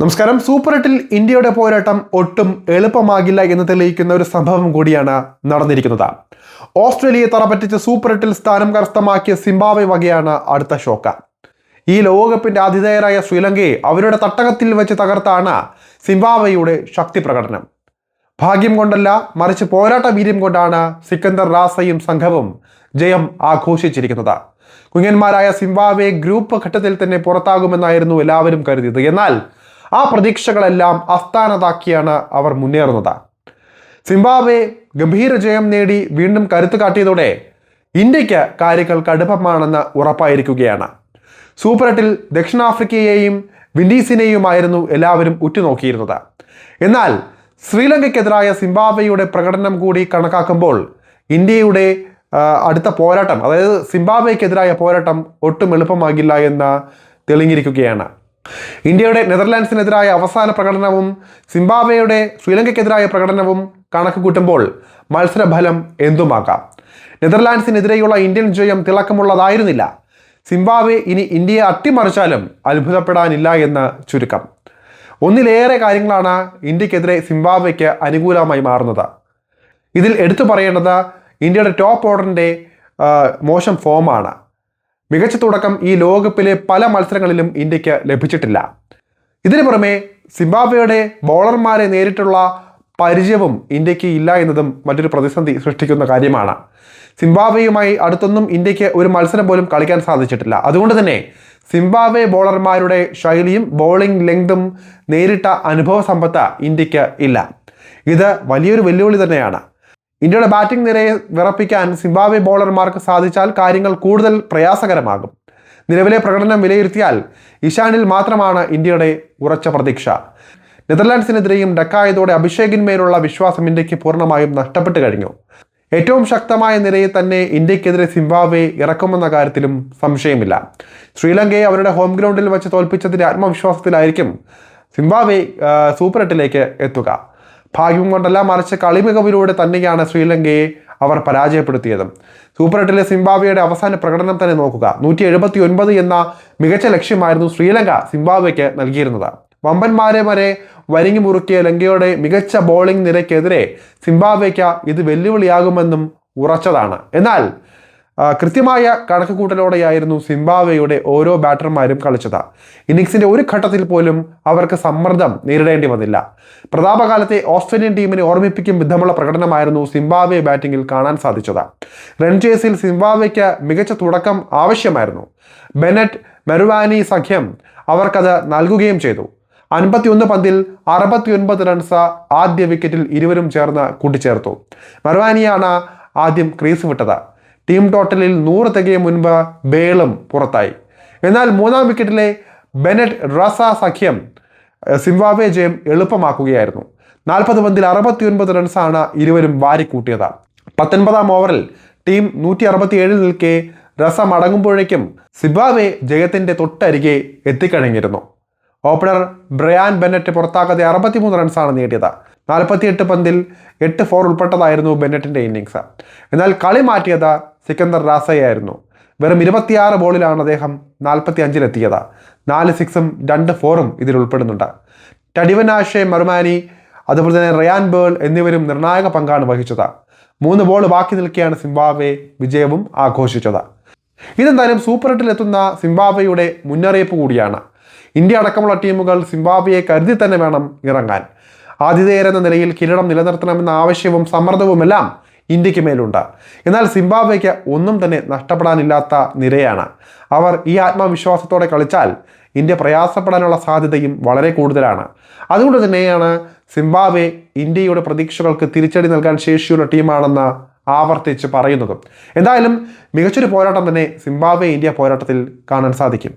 നമസ്കാരം. സൂപ്പർ 8-ൽ ഇന്ത്യയുടെ പോരാട്ടം ഒട്ടും എളുപ്പമാകില്ല എന്ന് തെളിയിക്കുന്ന ഒരു സംഭവം കൂടിയാണ് നടന്നിരിക്കുന്നത്. ഓസ്ട്രേലിയയെ തറപറ്റിച്ച് സൂപ്പർ 8-ൽ സ്ഥാനം കരസ്ഥമാക്കിയ സിംബാബ്വെ വകയാണ് അടുത്ത ഷോക്ക്. ഈ ലോകകപ്പിന്റെ ആതിഥേയരായ ശ്രീലങ്കയെ അവരുടെ തട്ടകത്തിൽ വെച്ച് തകർത്താണ് സിംബാബ്വെയുടെ ശക്തി പ്രകടനം. ഭാഗ്യം കൊണ്ടല്ല, മറിച്ച് പോരാട്ട വീര്യം കൊണ്ടാണ് സിക്കന്ദർ റാസയും സംഘവും ജയം ആഘോഷിച്ചിരിക്കുന്നത്. കുഞ്ഞന്മാരായ സിംബാബ്വെ ഗ്രൂപ്പ് ഘട്ടത്തിൽ തന്നെ പുറത്താകുമെന്നായിരുന്നു എല്ലാവരും കരുതിയത്. എന്നാൽ ആ പ്രതീക്ഷകളെല്ലാം അസ്ഥാനത്താക്കിയാണ് അവർ മുന്നേറുന്നത്. സിംബാബ്വെ ഗംഭീര ജയം നേടി വീണ്ടും കരുത്ത് കാട്ടിയതോടെ ഇന്ത്യക്ക് കാര്യങ്ങൾ കടുപ്പമാണെന്ന് ഉറപ്പായിരിക്കുകയാണ്. സൂപ്പർ 8-ൽ ദക്ഷിണാഫ്രിക്കയെയും വിൻഡീസിനെയുമായിരുന്നു എല്ലാവരും ഉറ്റുനോക്കിയിരുന്നത്. എന്നാൽ ശ്രീലങ്കയ്ക്കെതിരായ സിംബാബ്വെയുടെ പ്രകടനം കൂടി കണക്കാക്കുമ്പോൾ ഇന്ത്യയുടെ അടുത്ത പോരാട്ടം, അതായത് സിംബാബ്വെക്കെതിരായ പോരാട്ടം ഒട്ടും എളുപ്പമാകില്ല എന്ന് തെളിഞ്ഞിരിക്കുകയാണ്. ഇന്ത്യയുടെ നെതർലാൻഡ്സിനെതിരായ അവസാന പ്രകടനവും സിംബാബ്വെയുടെ ശ്രീലങ്കയ്ക്കെതിരായ പ്രകടനവും കണക്ക് കൂട്ടുമ്പോൾ മത്സരഫലം എന്തുമാകാം. നെതർലാൻഡ്സിനെതിരെയുള്ള ഇന്ത്യൻ ജയം തിളക്കമുള്ളതായിരുന്നില്ല. സിംബാബ്വെ ഇനി ഇന്ത്യയെ അട്ടിമറിച്ചാലും അത്ഭുതപ്പെടാനില്ല എന്ന് ചുരുക്കം. ഒന്നിലേറെ കാര്യങ്ങളാണ് ഇന്ത്യക്കെതിരെ സിംബാബ്വെക്ക് അനുകൂലമായി മാറുന്നത്. ഇതിൽ എടുത്തു പറയേണ്ടത് ഇന്ത്യയുടെ ടോപ്പ് ഓർഡറിൻ്റെ മോശം ഫോമാണ്. മികച്ച തുടക്കം ഈ ലോകകപ്പിലെ പല മത്സരങ്ങളിലും ഇന്ത്യക്ക് ലഭിച്ചിട്ടില്ല. ഇതിനു പുറമെ സിംബാബ്വെയുടെ ബോളർമാരെ നേരിട്ടുള്ള പരിചയവും ഇന്ത്യക്ക് ഇല്ല എന്നതും മറ്റൊരു പ്രതിസന്ധി സൃഷ്ടിക്കുന്ന കാര്യമാണ്. സിംബാബ്വെയുമായി അടുത്തൊന്നും ഇന്ത്യക്ക് ഒരു മത്സരം പോലും കളിക്കാൻ സാധിച്ചിട്ടില്ല. അതുകൊണ്ട് തന്നെ സിംബാബ്വെ ബോളർമാരുടെ ശൈലിയും ബോളിംഗ് ലെങ്തും നേരിട്ട അനുഭവ സമ്പത്ത് ഇന്ത്യക്ക് ഇല്ല. ഇത് വലിയൊരു വെല്ലുവിളി തന്നെയാണ്. ഇന്ത്യയുടെ ബാറ്റിംഗ് നിരയെ വിറപ്പിക്കാൻ സിംബാബ്വെ ബോളർമാർക്ക് സാധിച്ചാൽ കാര്യങ്ങൾ കൂടുതൽ പ്രയാസകരമാകും. നിലവിലെ പ്രകടനം വിലയിരുത്തിയാൽ ഇഷാനിൽ മാത്രമാണ് ഇന്ത്യയുടെ ഉറച്ച പ്രതീക്ഷ. നെതർലാൻഡ്സിനെതിരെയും ഡക്കായതോടെ അഭിഷേകിന്മേലുള്ള വിശ്വാസം ഇന്ത്യക്ക് പൂർണ്ണമായും നഷ്ടപ്പെട്ടു കഴിഞ്ഞു. ഏറ്റവും ശക്തമായ നിരയെ തന്നെ ഇന്ത്യക്കെതിരെ സിംബാബ്വെ ഇറക്കുമെന്ന കാര്യത്തിലും സംശയമില്ല. ശ്രീലങ്കയെ അവരുടെ ഹോം ഗ്രൗണ്ടിൽ വെച്ച് തോൽപ്പിച്ചതിൻ്റെ ആത്മവിശ്വാസത്തിലായിരിക്കും സിംബാബ്വെ സൂപ്പർ 8-ലേക്ക് എത്തുക. ഭാഗ്യം കൊണ്ടല്ല, മറിച്ച് കളിമികവിലൂടെ തന്നെയാണ് ശ്രീലങ്കയെ അവർ പരാജയപ്പെടുത്തിയതും. സൂപ്പർ 8-ലെ സിംബാബ്വെയുടെ അവസാന പ്രകടനം തന്നെ നോക്കുക. 179 എന്ന മികച്ച ലക്ഷ്യമായിരുന്നു ശ്രീലങ്ക സിംബാബ്വെക്ക് നൽകിയിരുന്നത്. വമ്പന്മാരെ വരെ വരിഞ്ഞു മുറുക്കിയ ലങ്കയുടെ മികച്ച ബോളിംഗ് നിരക്കെതിരെ സിംബാബ്വെക്ക് ഇത് വെല്ലുവിളിയാകുമെന്നും ഉറച്ചതാണ്. എന്നാൽ കൃത്യമായ കണക്കുകൂട്ടലോടെയായിരുന്നു സിംബാബ്വെയുടെ ഓരോ ബാറ്റർമാരും കളിച്ചത്. ഇന്നിങ്സിന്റെ ഒരു ഘട്ടത്തിൽ പോലും അവർക്ക് സമ്മർദ്ദം നേരിടേണ്ടി വന്നില്ല. പ്രതാപകാലത്തെ ഓസ്ട്രേലിയൻ ടീമിനെ ഓർമ്മിപ്പിക്കും വിധമുള്ള പ്രകടനമായിരുന്നു സിംബാബ്വെ ബാറ്റിംഗിൽ കാണാൻ സാധിച്ചത്. റൺ ചേസിൽ സിംബാബ്വെക്ക് മികച്ച തുടക്കം ആവശ്യമായിരുന്നു. ബെനറ്റ് മെറുവാനി സഖ്യം അവർക്കത് നൽകുകയും ചെയ്തു. 51 പന്തിൽ 69 റൺസ് ആദ്യ വിക്കറ്റിൽ ഇരുവരും ചേർന്ന് കൂട്ടിച്ചേർത്തു. മെറുവാനിയാണ് ആദ്യം ക്രീസ് വിട്ടത്. ടീം ടോട്ടലിൽ 100 തികയും മുൻപ് ബേളും പുറത്തായി. എന്നാൽ മൂന്നാം വിക്കറ്റിലെ ബെനറ്റ് റസ സഖ്യം സിംബാബ്വെ ജയം എളുപ്പമാക്കുകയായിരുന്നു. 40 പന്തിൽ 69 റൺസാണ് ഇരുവരും വാരിക്കൂട്ടിയത്. 19-ാം ഓവറിൽ ടീം 167 നിൽക്കെ റസ മടങ്ങുമ്പോഴേക്കും സിംബാബ്വെ ജയത്തിന്റെ തൊട്ടരികെ എത്തിക്കഴിഞ്ഞിരുന്നു. ഓപ്പണർ ബ്രയാൻ ബെന്നറ്റ് പുറത്താക്കാതെ 63 റൺസാണ് നേടിയത്. 48 പന്തിൽ 8 4 ഉൾപ്പെട്ടതായിരുന്നു ബെന്നറ്റിന്റെ ഇന്നിങ്സ്. എന്നാൽ കളി മാറ്റിയത് സിക്കന്ദർ റാസയായിരുന്നു. വെറും 26 ബോളിലാണ് അദ്ദേഹം 45-ലെത്തിയത്. 4 6-ഉം 2 4-ഉം ഇതിൽ ഉൾപ്പെടുന്നുണ്ട്. ടഡിവനാഷെ മെറുവാനി, അതുപോലെ തന്നെ റയാൻ ബേൾ എന്നിവരും നിർണായക പങ്കാണ് വഹിച്ചത്. 3 ബോൾ ബാക്കി നിൽക്കെയാണ് സിംബാബ്വെ വിജയവും ആഘോഷിച്ചത്. ഇതെന്തായാലും സൂപ്പർ 8-ൽ എത്തുന്ന സിംബാബ്വെയുടെ മുന്നറിയിപ്പ് കൂടിയാണ്. ഇന്ത്യ അടക്കമുള്ള ടീമുകൾ സിംബാബ്വെയെ കരുതി തന്നെ വേണം ഇറങ്ങാൻ. ആതിഥേയരെന്ന നിലയിൽ കിരീടം നിലനിർത്തണമെന്ന ആവശ്യവും സമ്മർദ്ദവുമെല്ലാം ഇന്ത്യക്ക് മേലുണ്ട്. എന്നാൽ സിംബാബ്വെക്ക് ഒന്നും തന്നെ നഷ്ടപ്പെടാനില്ലാത്ത നിരയാണ്. അവർ ഈ ആത്മവിശ്വാസത്തോടെ കളിച്ചാൽ ഇന്ത്യ പ്രയാസപ്പെടാനുള്ള സാധ്യതയും വളരെ കൂടുതലാണ്. അതുകൊണ്ട് തന്നെയാണ് സിംബാബ്വെ ഇന്ത്യയുടെ പ്രതീക്ഷകൾക്ക് തിരിച്ചടി നൽകാൻ ശേഷിയുള്ള ടീമാണെന്ന് ആവർത്തിച്ച് പറയുന്നതും. എന്തായാലും മികച്ചൊരു പോരാട്ടം തന്നെ സിംബാബ്വെ ഇന്ത്യ പോരാട്ടത്തിൽ കാണാൻ സാധിക്കും.